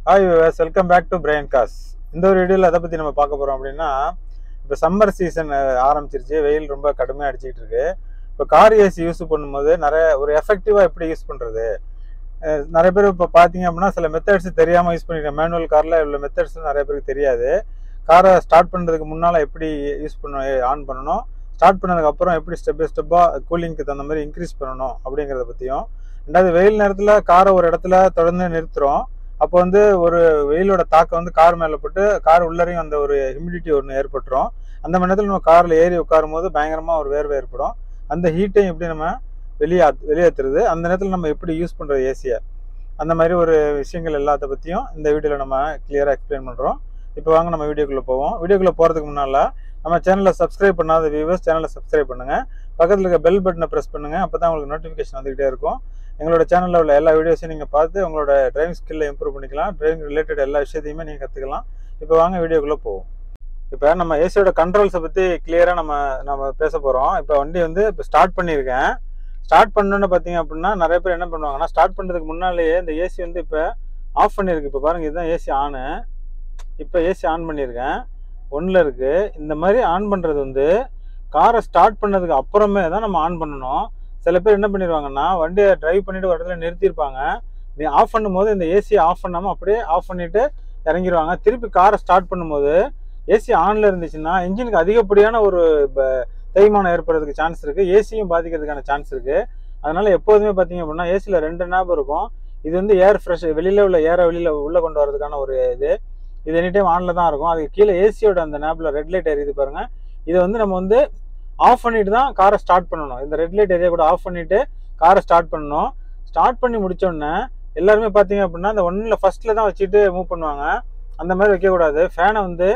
Hi viewers, welcome back to Brain Cast. இந்த ஒரு வீடியோல எதை பத்தி நம்ம பார்க்க போறோம் அப்படின்னா, இப்போ சம்மர் சீசன் ஆரம்பிச்சிருச்சு, வெயில் ரொம்ப கடுமையா அடிச்சிட்டு இருக்கு. இப்போ கார் ஏசி யூஸ் பண்ணும்போது நிறைய ஒரு எஃபெக்டிவா எப்படி யூஸ் பண்றது? நிறைய பேர் இப்போ பார்த்தீங்க அப்படின்னா சில மெத்தட்ஸ் தெரியாம யூஸ் பண்ணிருக்காங்க. மேனுவல் கார்ல இவ்வளோ மெத்தட்ஸ் நிறைய பேருக்கு தெரியாது. காரை ஸ்டார்ட் பண்றதுக்கு முன்னால எப்படி யூஸ் ஆன் பண்ணணும், ஸ்டார்ட் பண்ணதுக்கு அப்புறம் எப்படி ஸ்டெப் பை ஸ்டெப்பா கூலிங்க்கு தகுந்த மாதிரி இன்க்ரீஸ் பண்ணணும் அப்படிங்கிறத பற்றியும், ரெண்டாவது வெயில் நேரத்தில் காரை ஒரு இடத்துல தொடர்ந்து நிறுத்துறோம். அப்போ வந்து ஒரு வெயிலோட தாக்கம் வந்து கார் மேலே போட்டு கார் உள்ளரையும் அந்த ஒரு ஹியூமிடிட்டி ஒன்று ஏற்பட்டுரும். அந்த மணி நேரத்தில் நம்ம காரில் ஏறி உட்காரும் போது பயங்கரமாக ஒரு வேர்வை ஏற்படும். அந்த ஹீட்டையும் எப்படி நம்ம வெளியேற்றுறது, அந்த நேரத்தில் நம்ம எப்படி யூஸ் பண்ணுறது ஏசியை, அந்த மாதிரி ஒரு விஷயங்கள் எல்லாத்த பற்றியும் இந்த வீடியோவில் நம்ம கிளியராக எக்ஸ்பிளைன் பண்ணுறோம். இப்போ வாங்க நம்ம வீடியோக்குள்ளே போவோம். வீடியோக்குள்ளே போகிறதுக்கு முன்னால் நம்ம சேனலை சப்ஸ்கிரைப் பண்ணாத வியூவர்ஸ் சேனலை சப்ஸ்கிரைப் பண்ணுங்கள், பக்கத்தில் இருக்க பெல் பட்டனை ப்ரெஸ் பண்ணுங்கள். அப்போ தான் உங்களுக்கு நோட்டிஃபிகேஷன் வந்துகிட்டே இருக்கும். எங்களோட சேனலில் உள்ள எல்லா வீடியோஸையும் நீங்கள் பார்த்து உங்களோட டிரைவிங் ஸ்கில்லை இம்ப்ரூவ் பண்ணிக்கலாம். டிரைவிங் ரிலேட்டட் எல்லா விஷயத்தையுமே நீங்கள் கற்றுக்கலாம். இப்போ வாங்க வீடியோக்குள்ளே போவோம். இப்போ நம்ம ஏசியோட கண்ட்ரோல்ஸை பற்றி கிளியராக நம்ம பேச போகிறோம். இப்போ வண்டி வந்து இப்போ ஸ்டார்ட் பண்ணியிருக்கேன். ஸ்டார்ட் பண்ணணுன்னு பார்த்தீங்க அப்படின்னா நிறைய பேர் என்ன பண்ணுவாங்கன்னா, ஸ்டார்ட் பண்ணுறதுக்கு முன்னாலேயே இந்த ஏசி வந்து இப்போ ஆஃப் பண்ணியிருக்கு. இப்போ பாருங்கள், இதுதான் ஏசி ஆனு. இப்போ ஏசி ஆன் பண்ணியிருக்கேன், ஒன்றில் இருக்குது. இந்த மாதிரி ஆன் பண்ணுறது வந்து காரை ஸ்டார்ட் பண்ணதுக்கு அப்புறமே தான் நம்ம ஆன் பண்ணணும். சில பேர் என்ன பண்ணிடுவாங்கன்னா, வண்டியை டிரைவ் பண்ணிட்டு ஒரு இடத்துல நிறுத்தியிருப்பாங்க. நீ ஆஃப் பண்ணும்போது இந்த ஏசியை ஆஃப் பண்ணாமல் அப்படியே ஆஃப் பண்ணிட்டு இறங்கிடுவாங்க. திருப்பி காரை ஸ்டார்ட் பண்ணும்போது ஏசி ஆனில் இருந்துச்சுன்னா இன்ஜினுக்கு அதிகப்படியான ஒரு தேய்மானம் ஏற்படுறதுக்கு சான்ஸ் இருக்குது, ஏசியும் பாதிக்கிறதுக்கான சான்ஸ் இருக்குது. அதனால எப்போதுமே பார்த்தீங்க அப்படின்னா ஏசியில் 2 நாப் இருக்கும். இது வந்து ஏர் ஃப்ரெஷ், வெளியில் உள்ள ஏரை உள்ளே கொண்டு வரதுக்கான ஒரு இது எனி டைம் ஆனில் தான் இருக்கும். அதுக்கு கீழே ஏசியோட அந்த நாப்பில் ரெட் லைட் எரியுது பாருங்கள். இதை வந்து நம்ம வந்து ஆஃப் பண்ணிட்டு தான் காரை ஸ்டார்ட் பண்ணணும். இந்த ரெட் லைட் ஏரியா கூட ஆஃப் பண்ணிட்டு காரை ஸ்டார்ட் பண்ணணும். ஸ்டார்ட் பண்ணி முடிச்சோடனே எல்லாருமே பார்த்தீங்க அப்படின்னா அந்த ஒன்றில் ஃபர்ஸ்ட்டில் தான் வச்சுட்டு மூவ் பண்ணுவாங்க. அந்த மாதிரி வைக்கக்கூடாது. ஃபேனை வந்து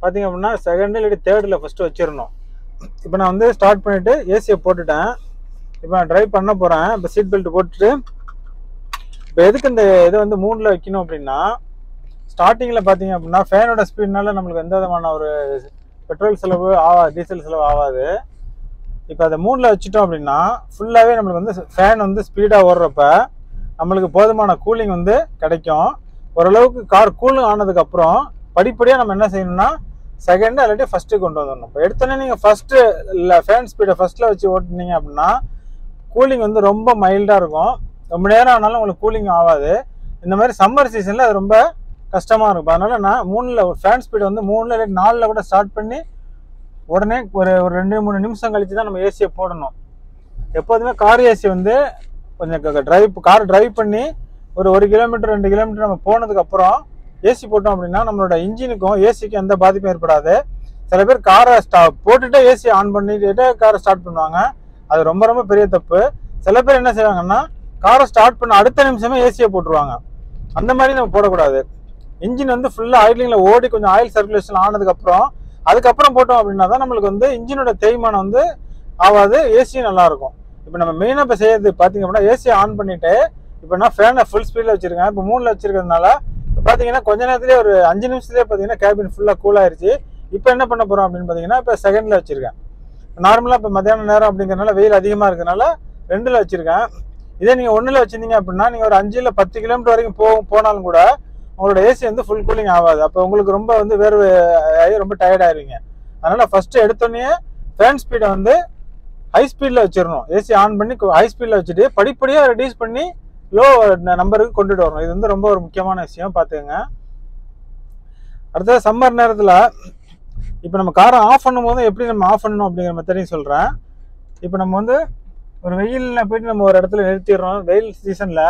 பார்த்தீங்க அப்படின்னா செகண்ட் இல்லாட்டி தேர்டில் ஃபஸ்ட்டு வச்சிடணும். இப்போ நான் வந்து ஸ்டார்ட் பண்ணிவிட்டு ஏசியை போட்டுட்டேன். இப்போ நான் ட்ரைவ் பண்ண போகிறேன். இப்போ சீட் பெல்ட் போட்டுட்டு இப்போ எதுக்கு இந்த இதை வந்து 3ல் வைக்கணும் அப்படின்னா, ஸ்டார்டிங்கில் பார்த்தீங்க அப்படின்னா ஃபேனோட ஸ்பீட்னால நம்மளுக்கு எந்த விதமான ஒரு பெட்ரோல் செலவு டீசல் செலவு ஆகாது. இப்போ அதை 3ல் வச்சுட்டோம் அப்படின்னா ஃபுல்லாகவே நம்மளுக்கு வந்து ஃபேன் வந்து ஸ்பீடாக ஓடுறப்ப நம்மளுக்கு போதுமான கூலிங் வந்து கிடைக்கும். ஓரளவுக்கு கார் கூலிங் ஆனதுக்கப்புறம் படிப்படியாக நம்ம என்ன செய்யணும்னா செகண்டு இல்லாட்டி ஃபஸ்ட்டு கொண்டு வந்துடணும். இப்போ எடுத்தோன்னே நீங்கள் ஃபஸ்ட்டு இல்லை ஃபேன் ஸ்பீடை ஃபஸ்ட்டில் வச்சு ஓட்டினீங்க அப்படின்னா கூலிங் வந்து ரொம்ப மைல்டாக இருக்கும். ரொம்ப நேரம் ஆனாலும் உங்களுக்கு கூலிங் ஆகாது. இந்த மாதிரி சம்மர் சீசனில் அது ரொம்ப கஷ்டமாக இருக்கும். அதனால் நான் 3ல் ஃபேன் ஸ்பீடு வந்து 3ல் இல்லாட்டி 4ல் கூட ஸ்டார்ட் பண்ணி உடனே ஒரு 2-3 நிமிஷம் கழித்து தான் நம்ம ஏசியை போடணும். எப்போதுமே கார் ஏசி வந்து கொஞ்சம் கார் டிரைவ் பண்ணி ஒரு 1 கிலோமீட்டர் 2 கிலோமீட்டர் நம்ம போனதுக்கப்புறம் ஏசி போட்டோம் அப்படின்னா நம்மளோட இன்ஜினுக்கும் ஏசிக்கும் எந்த பாதிப்பும் ஏற்படாது. சில பேர் காரை போட்டுட்டு ஏசி ஆன் பண்ணிட்டு காரை ஸ்டார்ட் பண்ணுவாங்க. அது ரொம்ப ரொம்ப பெரிய தப்பு. சில பேர் என்ன செய்வாங்கன்னா, காரை ஸ்டார்ட் பண்ண அடுத்த நிமிஷமே ஏசியை போட்டுருவாங்க. அந்த மாதிரி நம்ம போடக்கூடாது. இன்ஜின் வந்து ஃபுல்லாக ஆயிலிங்கில் ஓடி கொஞ்சம் ஆயில் சர்க்குலேஷன் அதுக்கப்புறம் போட்டோம் அப்படின்னா தான் நம்மளுக்கு வந்து இன்ஜினோட தேய்மானம் வந்து ஆகாது, ஏசியும் நல்லாயிருக்கும். இப்போ நம்ம மெயினாக இப்போ செய்யறது பார்த்தீங்க அப்படின்னா ஏசியை ஆன் பண்ணிவிட்டு இப்போ நான் ஃபேனை ஃபுல் ஸ்பீடில் வச்சுருக்கேன். இப்போ 3ல் வச்சுருக்கிறதுனால இப்போ பார்த்தீங்கன்னா கொஞ்ச நேரத்துலேயே ஒரு 5 நிமிஷத்துலேயே பார்த்தீங்கன்னா கேபின் ஃபுல்லாக கூலாகிருச்சு. இப்போ என்ன பண்ண போகிறோம் அப்படின்னு பார்த்தீங்கன்னா இப்போ செகண்டில் வச்சுருக்கேன். நார்மலாக இப்போ மத்தியான நேரம் அப்படிங்கிறதுனால வெயில் அதிகமாக இருக்கிறதுனால 2ல் வச்சுருக்கேன். இதே நீங்கள் 1ல் வச்சுருந்தீங்க அப்படின்னா நீங்கள் ஒரு 5 இல்லை 10 கிலோமீட்டர் வரைக்கும் போனாலும் கூட உங்களோட ஏசி வந்து ஃபுல் கூலிங் ஆகாது. அப்போ உங்களுக்கு ரொம்ப வந்து வேர்வை ஆகி ரொம்ப டயர்ட் ஆகிடுவீங்க. அதனால் ஃபஸ்ட்டு எடுத்தோடனே ஃபேன் ஸ்பீடை வந்து ஹை ஸ்பீடில் வச்சிடணும். ஏசி ஆன் பண்ணி ஹை ஸ்பீடில் வச்சுட்டு படிப்படியாக ரெடியூஸ் பண்ணி லோ நம்பருக்கு கொண்டுட்டு வரணும். இது வந்து ரொம்ப ஒரு முக்கியமான விஷயம், பார்த்துக்கங்க. அடுத்தது சம்மர் நேரத்தில் இப்போ நம்ம காரை ஆஃப் பண்ணும் போது எப்படி நம்ம ஆஃப் பண்ணணும் அப்படிங்கிற மெத்தடையும் சொல்கிறேன். இப்போ நம்ம வந்து ஒரு வெயிலில் போயிட்டு நம்ம ஒரு இடத்துல நிறுத்திடுறோம். வெயில் சீசனில்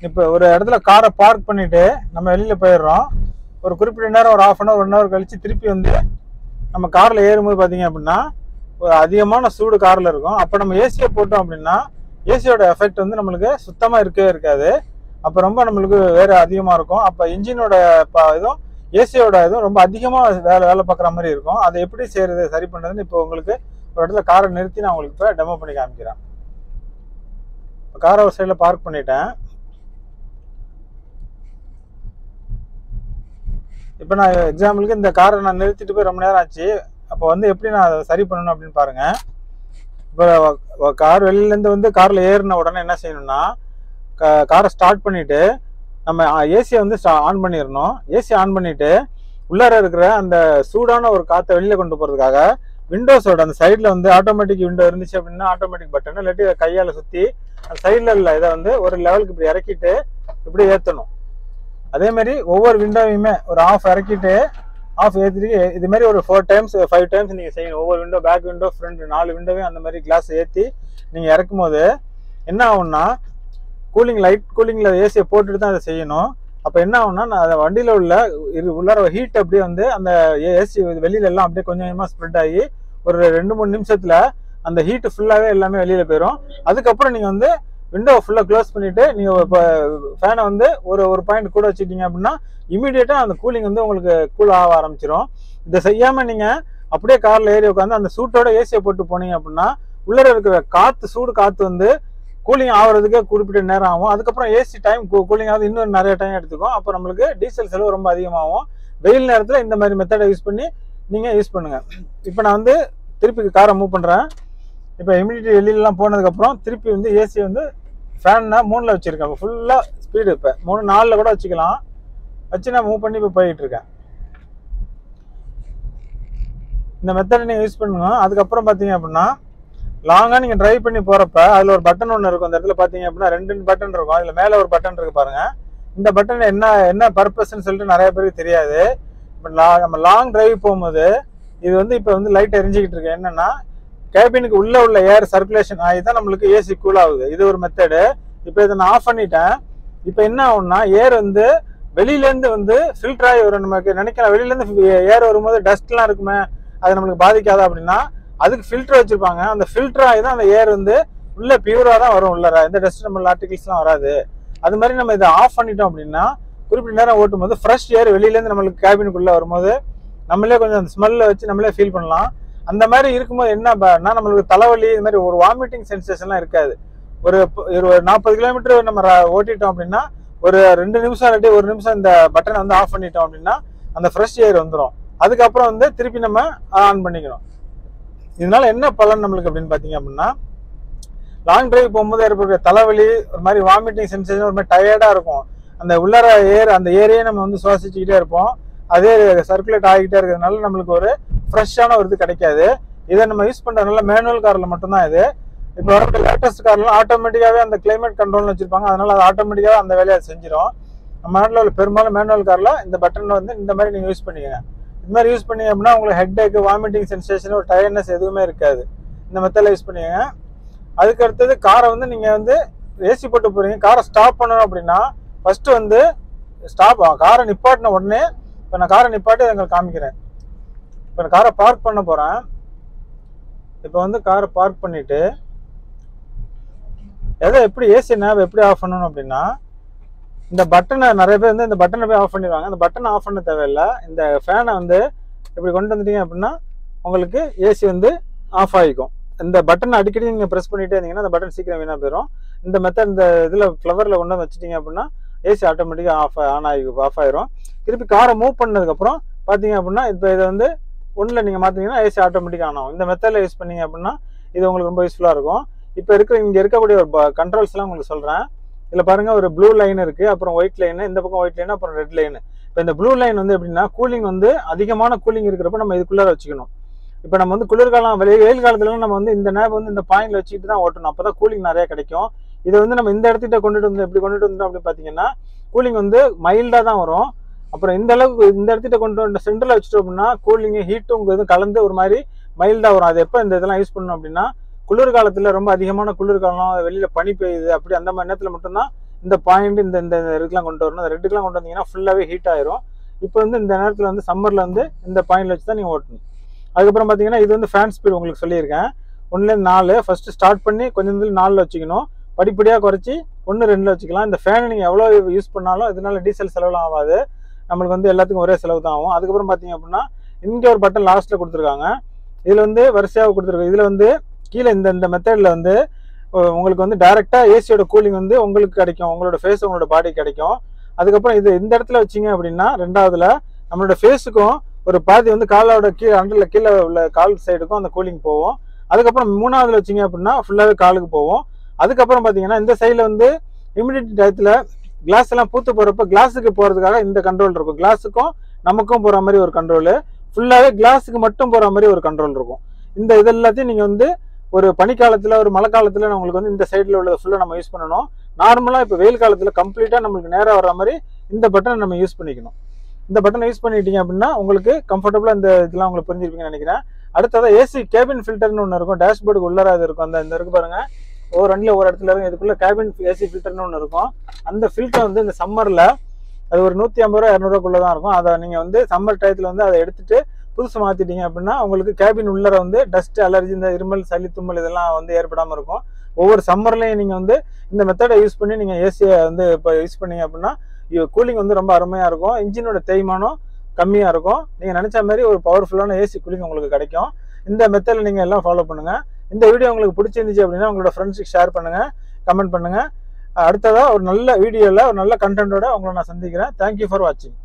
இப்போ ஒரு இடத்துல காரை பார்க் பண்ணிவிட்டு நம்ம வெளியில் போயிடுறோம். ஒரு குறிப்பிட்ட நேரம் ஒரு 1/2 hour 1 hour கழித்து திருப்பி வந்து நம்ம காரில் ஏறும்போது பார்த்தீங்க அப்படின்னா ஒரு அதிகமான சூடு காரில் இருக்கும். அப்போ நம்ம ஏசியை போட்டோம் அப்படின்னா ஏசியோட எஃபெக்ட் வந்து நம்மளுக்கு சுத்தமாக இருக்கவே இருக்காது. அப்போ ரொம்ப நம்மளுக்கு வேறு அதிகமாக இருக்கும். அப்போ இன்ஜினோட இதுவும் ஏசியோட இதுவும் ரொம்ப அதிகமாக வேலை பார்க்குற மாதிரி இருக்கும். அதை எப்படி செய்கிறது, சரி பண்ணுறதுன்னு இப்போ உங்களுக்கு ஒரு இடத்துல காரை நிறுத்தி நான் உங்களுக்கு இப்போ டெமோ பண்ணி காமிக்கிறேன். இப்போ காரை ஒரு சைடில் பார்க் பண்ணிட்டேன். இப்போ நான் எக்ஸாம்பிளுக்கு இந்த காரை நான் நிறுத்திட்டு போய் ரொம்ப நேரம் ஆச்சு. அப்போ வந்து எப்படி நான் அதை சரி பண்ணணும் அப்படின்னு பாருங்கள். இப்போ கார் வெளியிலேருந்து வந்து காரில் ஏறின உடனே என்ன செய்யணும்னா காரை ஸ்டார்ட் பண்ணிவிட்டு நம்ம ஏசியை வந்து ஆன் பண்ணிடணும். ஏசி ஆன் பண்ணிட்டு உள்ளார இருக்கிற அந்த சூடான ஒரு காற்றை வெளியில கொண்டு போறதுக்காக விண்டோஸோட அந்த சைடில் வந்து ஆட்டோமேட்டிக் விண்டோ இருந்துச்சு அப்படின்னா ஆட்டோமேட்டிக் பட்டன், இல்லாட்டி கையால் சுற்றி அந்த சைடில் உள்ள இதை வந்து ஒரு லெவலுக்கு இப்படி இறக்கிட்டு இப்படி ஏற்றணும். அதே மாதிரி ஒவ்வொரு விண்டோவையுமே ஒரு ஆஃப் இறக்கிட்டு ஆஃப் ஏற்றிட்டு இது மாதிரி ஒரு 4 times 5 times நீங்கள் செய்யணும். ஒவ்வொரு விண்டோ, பேக் விண்டோ, ஃப்ரண்ட் 4 விண்டோவையும் அந்த மாதிரி கிளாஸ் ஏற்றி நீங்கள் இறக்கும் போது என்ன ஆகும்னா லைட் கூலிங்கில் ஏசியை போட்டுட்டு தான் அதை செய்யணும். அப்போ என்ன ஆகும்னா அந்த வண்டியில் உள்ளார ஹீட் அப்படியே வந்து அந்த ஏசி வெளியில எல்லாம் அப்படியே கொஞ்சம் கொஞ்சமாக ஸ்ப்ரெட் ஆகி ஒரு 2-3 நிமிஷத்தில் அந்த ஹீட்டு ஃபுல்லாகவே எல்லாமே வெளியில் போயிடும். அதுக்கப்புறம் நீங்கள் வந்து விண்டோவை ஃபுல்லாக க்ளோஸ் பண்ணிவிட்டு நீங்கள் இப்போ ஃபேனை வந்து ஒரு பாயிண்ட் கூட வச்சுக்கிட்டீங்க அப்படின்னா இமீடியட்டாக அந்த கூலிங் வந்து உங்களுக்கு கூல் ஆக ஆரம்பிச்சிடும். இதை செய்யாமல் நீங்கள் அப்படியே காரில் ஏறி உட்காந்து அந்த சூட்டோட ஏசியை போட்டு போனீங்க அப்படின்னா உள்ளே இருக்கிற சூடு காற்று வந்து கூலிங் ஆகிறதுக்கே குறிப்பிட்ட நேரம் ஆகும். அதுக்கப்புறம் ஏசி டைம் கூலிங் ஆகுது இன்னும் நிறைய டைம் எடுத்துக்கும். அப்போ நம்மளுக்கு டீசல் செலவு ரொம்ப அதிகமாகும். வெயில் நேரத்தில் இந்த மாதிரி மெத்தடை யூஸ் பண்ணி நீங்கள் யூஸ் பண்ணுங்கள். இப்போ நான் வந்து திருப்பி காரை மூவ் பண்ணுறேன். இப்போ இமிடியேட் வெளியிலலாம் போனதுக்கப்புறம் திருப்பி வந்து ஏசி வந்து ஃபேன்னா 3ல் வச்சுருக்கேன். ஃபுல்லாக ஸ்பீடு இப்போ 3-4ல் கூட வச்சுக்கலாம். வச்சு நான் மூவ் பண்ணி இப்போ போயிட்டு இருக்கேன். இந்த மெத்தடை நீங்கள் யூஸ் பண்ணுங்க. அதுக்கப்புறம் பார்த்தீங்க அப்படின்னா லாங்காக நீங்கள் ட்ரைவ் பண்ணி போகிறப்ப அதில் ஒரு பட்டன் ஒன்று இருக்கும். அந்த இடத்துல பார்த்தீங்க அப்படின்னா 2 பட்டன் இருக்கும். அதில் மேலே ஒரு பட்டன் இருக்குது பாருங்கள். இந்த பட்டன் என்ன பர்பஸ்ன்னு சொல்லிட்டு நிறைய பேருக்கு தெரியாது. இப்போ நம்ம லாங் டிரைவ் போகும்போது இது வந்து இப்போ வந்து லைட் எரிஞ்சிக்கிட்டு இருக்கு. என்னன்னா கேபினுக்கு உள்ள ஏர் சர்க்குலேஷன் ஆகிதான் நம்மளுக்கு ஏசி கூல் ஆகுது. இது ஒரு மெத்தடு. இப்போ இதை நான் ஆஃப் பண்ணிட்டேன். இப்போ என்ன ஆகும்னா ஏர் வந்து வெளியிலேருந்து வந்து ஃபில்டர் ஆகி வரும். நமக்கு நினைக்கலாம் வெளியிலேருந்து ஏர் வரும்போது டஸ்ட்லாம் இருக்குமே அது நம்மளுக்கு பாதிக்காதா அப்படின்னா அதுக்கு ஃபில்டர் வச்சுருப்பாங்க. அந்த ஃபில்டர் ஆகி தான் அந்த ஏர் வந்து உள்ள பியூராக தான் வரும். உள்ளார எந்த டஸ்ட் நம்ம ஆர்டிகல்ஸ்லாம் வராது. அது மாதிரி நம்ம இதை ஆஃப் பண்ணிட்டோம் அப்படின்னா குறிப்பிட்ட நேரம் ஓட்டும் போது ஃப்ரெஷ் ஏர் வெளியிலேருந்து நம்மளுக்கு கேபினுக்குள்ளே வரும்போது நம்மளே கொஞ்சம் அந்த ஸ்மெல்லை வச்சு நம்மளே ஃபீல் பண்ணலாம். அந்த மாதிரி இருக்கும்போது என்னன்னா நம்மளுக்கு தலைவலி இது மாதிரி ஒரு வாமிட்டிங் சென்சேஷன்லாம் இருக்காது. ஒரு 40 கிலோமீட்டர் நம்ம ஓட்டிட்டோம் அப்படின்னா ஒரு 2 நிமிஷம் இல்லாட்டி 1 நிமிஷம் இந்த பட்டனை வந்து ஆஃப் பண்ணிட்டோம் அப்படின்னா அந்த ஃப்ரெஷ் ஏர் வந்துடும். அதுக்கப்புறம் வந்து திருப்பி நம்ம ஆன் பண்ணிக்கணும். இதனால என்ன பலன் நம்மளுக்கு அப்படின்னு பார்த்தீங்க அப்படின்னா லாங் டிரைவ் போகும்போது ஏற்படுற தலைவலி ஒரு மாதிரி வாமிட்டிங் சென்சேஷன் ஒரு மாதிரி டயர்டாக இருக்கும். அந்த உள்ளார அந்த ஏரையே நம்ம வந்து சுவாசிச்சுக்கிட்டே இருப்போம். அதே சர்க்குலேட் ஆகிக்கிட்டே இருக்கிறதுனால நம்மளுக்கு ஒரு ஃப்ரெஷ்ஷான ஒரு இது கிடைக்காது. இதை நம்ம யூஸ் பண்ணுறதுனால மேனுவல் காரில் மட்டும்தான் இது. இப்போ வர லேட்டஸ்ட் கார்லாம் ஆட்டோமேட்டிக்காகவே அந்த கிளைமேட் கண்ட்ரோல்னு வச்சுருப்பாங்க. அதனால அது ஆட்டோமேட்டிக்காக அந்த வேலையை செஞ்சிடும். நம்ம நாட்டில் உள்ள பெரும்பாலும் மேனுவல் காரில் இந்த பட்டனை வந்து இந்த மாதிரி நீங்கள் யூஸ் பண்ணிக்கங்க. இது மாதிரி யூஸ் பண்ணீங்க அப்படின்னா உங்களுக்கு ஹெட் வாமிட்டிங் சென்சேஷன் ஒரு டயர்ட்னஸ் எதுவுமே இருக்காது. இந்த மெத்தடில் யூஸ் பண்ணிக்கங்க. அதுக்கு அடுத்தது காரை வந்து நீங்கள் வந்து ஏசி போட்டு போகிறீங்க, காரை ஸ்டாப் பண்ணணும் அப்படின்னா ஃபஸ்ட்டு வந்து காரை நிப்பாட்டின உடனே இப்போ நான் காரை நிப்பாட்டி எங்களுக்கு காமிக்கிறேன். இப்போ நான் காரை பார்க் பண்ண போகிறேன். இப்போ வந்து காரை பார்க் பண்ணிவிட்டு எப்படி ஏசி நேவ் எப்படி ஆஃப் பண்ணணும் அப்படின்னா இந்த பட்டனை நிறைய பேர் வந்து இந்த பட்டனை போய் ஆஃப் பண்ணிடுவாங்க. அந்த பட்டனை ஆஃப் பண்ண தேவையில்லை. இந்த ஃபேனை வந்து இப்படி கொண்டு வந்துட்டீங்க அப்படின்னா உங்களுக்கு ஏசி வந்து ஆஃப் ஆகிக்கும். இந்த பட்டனை அடிக்கடி நீங்கள் ப்ரெஸ் பண்ணிகிட்டே இருந்தீங்கன்னா அந்த பட்டன் சீக்கிரம் வீணாக போயிடும். இந்த மெத்தட் இந்த இதில் ஃப்ளவரில் கொண்டு வந்து வச்சுட்டிங்க அப்படின்னா ஏசி ஆட்டோமேட்டிக்காக ஆஃப் ஆயிரும். திருப்பி காரை மூவ் பண்ணதுக்கப்புறம் பார்த்தீங்க அப்படின்னா இப்போ இதை வந்து ஒன்றில் நீங்கள் மாற்றிங்கன்னா ஏசி ஆட்டோமேட்டிக்காக ஆன் ஆகும். இந்த மெத்தடில் யூஸ் பண்ணீங்க அப்படின்னா இது உங்களுக்கு ரொம்ப யூஸ்ஃபுல்லாக இருக்கும். இப்போ இங்கே இருக்கக்கூடிய ஒரு கண்ட்ரோல்ஸ்லாம் உங்களுக்கு சொல்கிறேன். இதில் பாருங்கள் ஒரு ப்ளூ லைன் இருக்குது, அப்புறம் ஒயிட் லைனு, இந்த பக்கம் ஒயிட் லைனு, அப்புறம் ரெட் லைனு. இப்போ இந்த ப்ளூ லைன் வந்து எப்படின்னா கூலிங் வந்து அதிகமான கூலிங் இருக்கிறப்ப நம்ம இதுக்குள்ளே வச்சுக்கணும். இப்போ நம்ம வந்து குளிர்காலம் வெயில் காலத்துலலாம் நம்ம வந்து இந்த நேப் வந்து இந்த பாயிண்ட்ல வச்சுக்கிட்டு தான் ஓட்டணும். அப்போ தான் கூலிங் நிறைய கிடைக்கும். இதை வந்து நம்ம இந்த இடத்துக்கிட்ட கொண்டுட்டு வந்து எப்படி கொண்டுட்டு வந்தோம் அப்படின்னு பார்த்தீங்கன்னா கூலிங் வந்து மைல்டாக தான் வரும். அப்புறம் இந்த அளவுக்கு இந்த இடத்துக்கிட்ட கொண்டு வந்து சென்டரில் வச்சுட்டோம் அப்படின்னா கூலிங்கு ஹீட்டும் இது கலந்து ஒரு மாதிரி மைல்டாக வரும். அது எப்போ இந்த இதெல்லாம் யூஸ் பண்ணணும் அப்படின்னா குளிர்காலத்தில் ரொம்ப அதிகமான குளிர்காலம் வெளியில் பனி பெய்யுது அப்படி அந்த மாதிரி நேரத்தில் மட்டும்தான் இந்த பாயிண்ட் இந்த ரெட்டுக்கெலாம் கொண்டு வரணும். அந்த ரெட்டுக்கெலாம் கொண்டு வந்தீங்கன்னா ஃபுல்லாகவே ஹீட் ஆயிரும். இப்போ வந்து இந்த நேரத்தில் வந்து சம்மரில் வந்து இந்த பாயிண்ட்ல வச்சு தான் நீங்கள் ஓட்டணும். அதுக்கப்புறம் பார்த்தீங்கன்னா இது வந்து ஃபேன் ஸ்பீட் உங்களுக்கு சொல்லியிருக்கேன். 1லேருந்து 4 ஃபஸ்ட்டு ஸ்டார்ட் பண்ணி கொஞ்சம் 4 வச்சுக்கணும். படிப்படியாக குறைச்சி 1, 2 வச்சுக்கலாம். இந்த ஃபேனை நீங்கள் எவ்வளோ யூஸ் பண்ணாலும் இதனால டீசல் செலவுலாம் ஆகாது. நம்மளுக்கு வந்து எல்லாத்துக்கும் ஒரே செலவு தான் ஆகும். அதுக்கப்புறம் பார்த்தீங்க அப்படின்னா இங்கே ஒரு பட்டன் லாஸ்ட்டில் கொடுத்துருக்காங்க. இதில் வந்து வரிசையாக கொடுத்துருக்காங்க. இதில் வந்து கீழே இந்த மெத்தடில் வந்து உங்களுக்கு வந்து டைரெக்டாக ஏசியோட கூலிங் வந்து உங்களுக்கு கிடைக்கும். உங்களோட ஃபேஸ் உங்களோட பாடி கிடைக்கும். அதுக்கப்புறம் இந்த இடத்துல வச்சிங்க அப்படின்னா ரெண்டாவதுல நம்மளோட ஃபேஸுக்கும் ஒரு பாதி வந்து காலோட அண்டரில் கீழே உள்ள கால் சைடுக்கும் அந்த கூலிங் போகும். அதுக்கப்புறம் 3ஆவதுல வச்சிங்க அப்படின்னா ஃபுல்லாகவே காலுக்கு போகும். அதுக்கப்புறம் பார்த்தீங்கன்னா இந்த சைடில் வந்து இமிடியேட் டயத்தில் கிளாஸ் எல்லாம் பூத்து போறப்ப கிளாஸுக்கு போறதுக்காக இந்த கண்ட்ரோல் இருக்கும். கிளாஸுக்கும் நமக்கும் போற மாதிரி ஒரு கண்ட்ரோலு, ஃபுல்லாவே கிளாஸுக்கு மட்டும் போற மாதிரி ஒரு கண்ட்ரோல் இருக்கும். இந்த இது எல்லாத்தையும் நீங்க வந்து ஒரு பனிக்காலத்துல ஒரு மழை காலத்துல உங்களுக்கு வந்து இந்த சைட்ல உள்ளதை ஃபுல்லா நம்ம யூஸ் பண்ணணும். நார்மலா இப்போ வெயில் காலத்துல கம்ப்ளீட்டா நம்மளுக்கு நேரா வர மாதிரி இந்த பட்டனை நம்ம யூஸ் பண்ணிக்கணும். இந்த பட்டனை யூஸ் பண்ணிட்டீங்க அப்படின்னா உங்களுக்கு கம்ஃபர்டபுளா இந்த இதெல்லாம் உங்களுக்கு புரிஞ்சிருப்பீங்கன்னு நினைக்கிறேன். அடுத்ததான் ஏசி கேபின் ஃபில்டர்னு ஒன்று இருக்கும், டேஷ்போர்டுக்கு உள்ளார அது இருக்கும். அந்த இந்த இருக்கு பாருங்க, ஒரு வண்டியில் ஒரு இடத்துல இருக்கும், இதுக்குள்ள கேபின் ஏசி ஃபில்டர்னு ஒன்று இருக்கும். அந்த ஃபில்டர் வந்து இந்த சம்மர்ல அது ஒரு 150 ரூபா 200 ரூபாக்குள்ள தான் இருக்கும். அதை நீங்க வந்து சம்மர் டயத்துல வந்து அதை எடுத்துட்டு புதுசு மாத்திட்டீங்க அப்படின்னா உங்களுக்கு கேபின் உள்ளர வந்து டஸ்ட் அலர்ஜி, இந்த இருமல் சளி தும்மல் இதெல்லாம் வந்து ஏற்படாம இருக்கும். ஒவ்வொரு சம்மர்லயும் நீங்க வந்து இந்த மெத்தடை யூஸ் பண்ணி நீங்க ஏசியை வந்து இப்போ யூஸ் பண்ணீங்க அப்படின்னா கூலிங் வந்து ரொம்ப அருமையா இருக்கும். இன்ஜினோட தேய்மானம் கம்மியா இருக்கும். நீங்க நினைச்ச மாதிரி ஒரு பவர்ஃபுல்லான ஏசி கூலிங் உங்களுக்கு கிடைக்கும். இந்த மெத்தட்ல நீங்க எல்லாம் ஃபாலோ பண்ணுங்க. இந்த வீடியோ உங்களுக்கு பிடிச்சிருந்துச்சு அப்படின்னா உங்களோட ஃப்ரெண்ட்ஸுக்கு ஷேர் பண்ணுங்க, கமெண்ட் பண்ணுங்க. அடுத்ததா ஒரு நல்ல வீடியோல ஒரு நல்ல கண்டென்ட்டோட உங்களை நான் சந்திக்கிறேன். தேங்க்யூ ஃபார் வாட்சிங்.